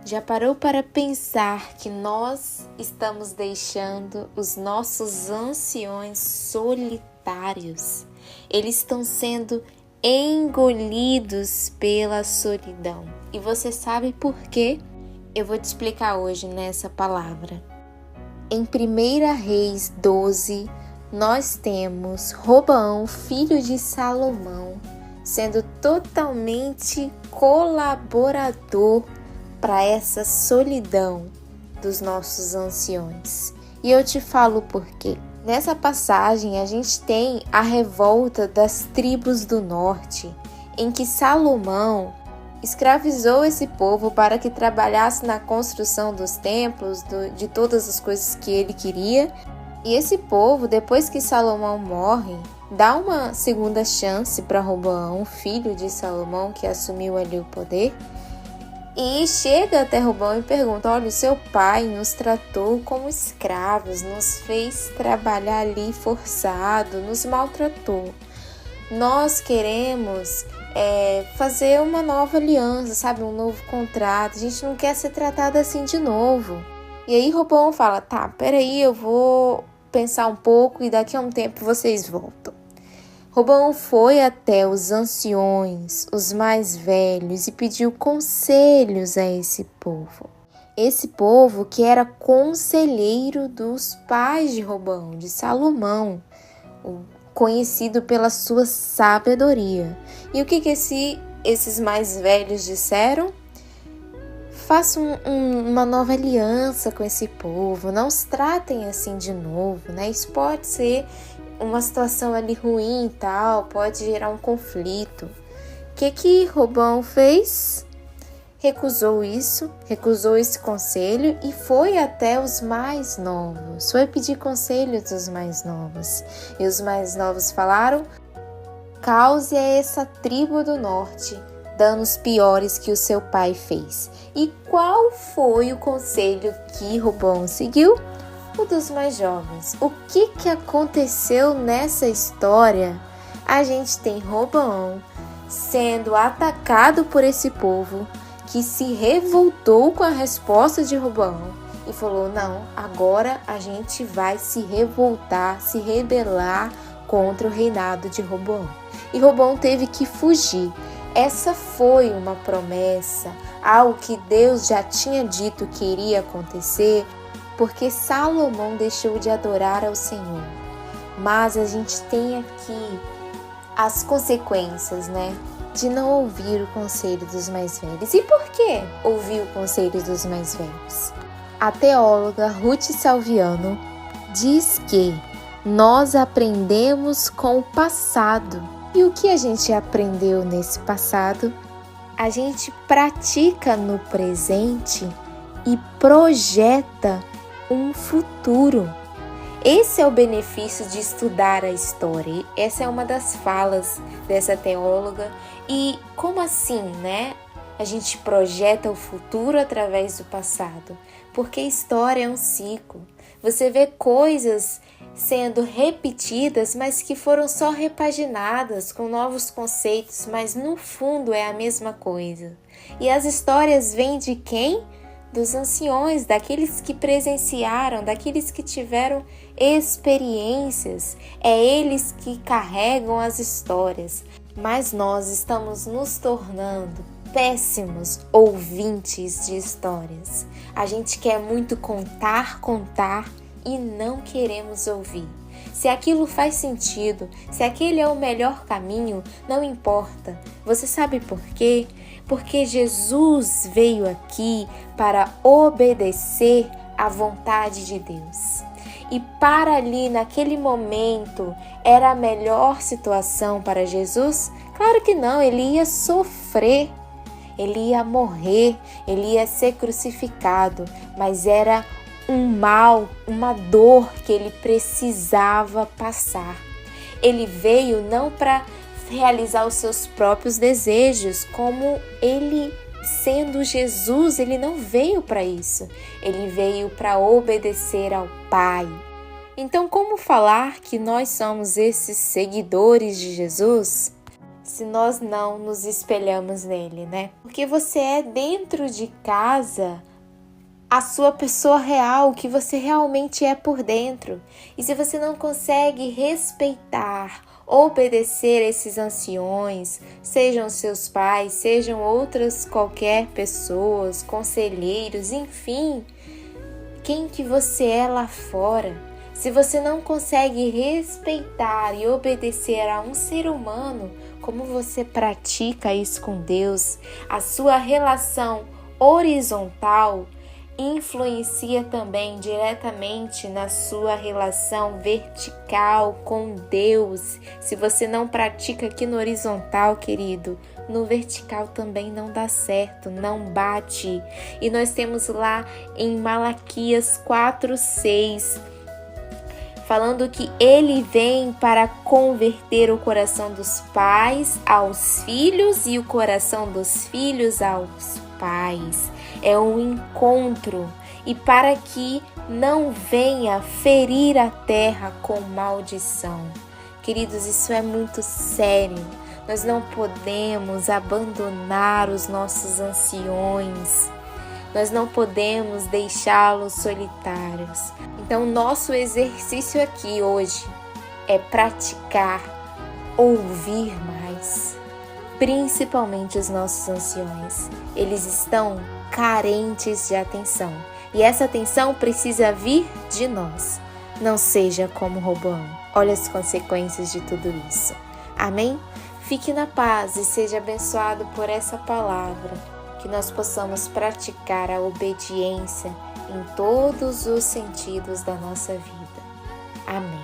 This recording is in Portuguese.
Já parou para pensar que nós estamos deixando os nossos anciões solitários? Eles estão sendo engolidos pela solidão. E você sabe por quê? Eu vou te explicar hoje nessa palavra. Em 1 Reis 12, nós temos Roboão, filho de Salomão, sendo totalmente colaborador para essa solidão dos nossos anciões. E eu te falo por quê. Nessa passagem a gente tem a revolta das tribos do norte, em que Salomão escravizou esse povo para que trabalhasse na construção dos templos, de todas as coisas que ele queria. E esse povo, depois que Salomão morre, dá uma segunda chance para Roboão, filho de Salomão, que assumiu ali o poder. E chega até Roboão e pergunta: olha, o seu pai nos tratou como escravos, nos fez trabalhar ali forçado, nos maltratou. Nós queremos fazer uma nova aliança, sabe? Um novo contrato. A gente não quer ser tratado assim de novo. E aí Roboão fala: tá, peraí, eu vou pensar um pouco e daqui a um tempo vocês voltam. Roboão foi até os anciões, os mais velhos, e pediu conselhos a esse povo. Esse povo que era conselheiro dos pais de Roboão, de Salomão, conhecido pela sua sabedoria. E o que esses mais velhos disseram? Faça uma nova aliança com esse povo, não os tratem assim de novo, né? Isso pode ser uma situação ali ruim e tal, pode gerar um conflito. O que Roboão fez? Recusou esse conselho e foi até os mais novos. Foi pedir conselho dos mais novos. E os mais novos falaram: cause a essa tribo do norte danos piores que o seu pai fez. E qual foi o conselho que Roboão seguiu? O dos mais jovens. O que aconteceu nessa história? A gente tem Roboão sendo atacado por esse povo que se revoltou com a resposta de Roboão e falou: não, agora a gente vai se revoltar, se rebelar contra o reinado de Roboão. E Roboão teve que fugir. Essa foi uma promessa, algo que Deus já tinha dito que iria acontecer, porque Salomão deixou de adorar ao Senhor. Mas a gente tem aqui as consequências, né, de não ouvir o conselho dos mais velhos. E por que ouvir o conselho dos mais velhos? A teóloga Ruth Salviano diz que nós aprendemos com o passado. E o que a gente aprendeu nesse passado? A gente pratica no presente e projeta um futuro. Esse é o benefício de estudar a história. Essa é uma das falas dessa teóloga. E como assim, né? A gente projeta o futuro através do passado. Porque a história é um ciclo. Você vê coisas sendo repetidas, mas que foram só repaginadas com novos conceitos, mas no fundo é a mesma coisa. E as histórias vêm de quem? Dos anciões, daqueles que presenciaram, daqueles que tiveram experiências. É eles que carregam as histórias. Mas nós estamos nos tornando péssimos ouvintes de histórias. A gente quer muito contar e não queremos ouvir. Se aquilo faz sentido, se aquele é o melhor caminho, não importa. Você sabe por quê? Porque Jesus veio aqui para obedecer à vontade de Deus. E para ali, naquele momento, era a melhor situação para Jesus? Claro que não, ele ia sofrer, ele ia morrer, ele ia ser crucificado, mas era um mal, uma dor que ele precisava passar. Ele veio não para realizar os seus próprios desejos, como ele, sendo Jesus, ele não veio para isso. Ele veio para obedecer ao Pai. Então, como falar que nós somos esses seguidores de Jesus? se nós não nos espelhamos nele, né? Porque você é dentro de casa a sua pessoa real, o que você realmente é por dentro. E se você não consegue respeitar, obedecer esses anciões, sejam seus pais, sejam outras qualquer pessoas, conselheiros, enfim, quem que você é lá fora? Se você não consegue respeitar e obedecer a um ser humano, como você pratica isso com Deus? A sua relação horizontal influencia também diretamente na sua relação vertical com Deus. Se você não pratica aqui no horizontal, querido, no vertical também não dá certo, não bate. E nós temos lá em Malaquias 4:6, falando que ele vem para converter o coração dos pais aos filhos e o coração dos filhos aos pais. É um encontro, e para que não venha ferir a terra com maldição. Queridos, isso é muito sério. Nós não podemos abandonar os nossos anciões. Nós não podemos deixá-los solitários. Então, nosso exercício aqui hoje é praticar, ouvir mais, principalmente os nossos anciões. Eles estão carentes de atenção, e essa atenção precisa vir de nós. Não seja como Roboão. Olha as consequências de tudo isso. Amém? Fique na paz e seja abençoado por essa palavra, que nós possamos praticar a obediência em todos os sentidos da nossa vida. Amém.